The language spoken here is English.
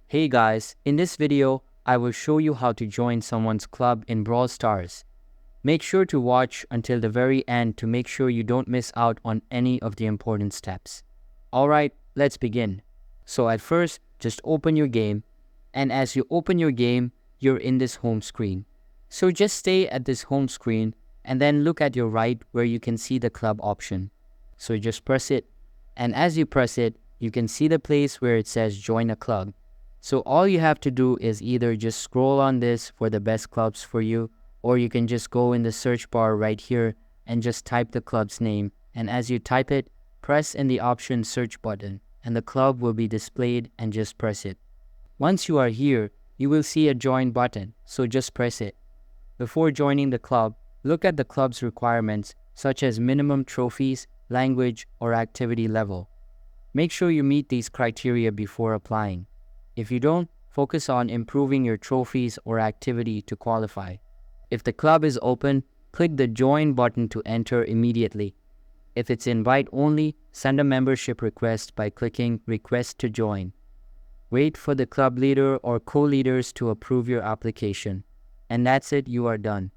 Hey guys, in this video, I will show you how to join someone's club in Brawl Stars. Make sure to watch until the very end to make sure you don't miss out on any of the important steps. Alright, let's begin. So at first, just open your game, and as you open your game, you're in this home screen. So just stay at this home screen and then look at your right where you can see the club option. So just press it, and as you press it, you can see the place where it says join a club. So all you have to do is either just scroll on this for the best clubs for you, or you can just go in the search bar right here and just type the club's name, and as you type it, press in the option search button and the club will be displayed and just press it. Once you are here, you will see a join button, so just press it. Before joining the club, look at the club's requirements such as minimum trophies, language, or activity level. Make sure you meet these criteria before applying. If you don't, focus on improving your trophies or activity to qualify. If the club is open, click the join button to enter immediately. If it's invite only, send a membership request by clicking request to join. Wait for the club leader or co-leaders to approve your application. And that's it, you are done.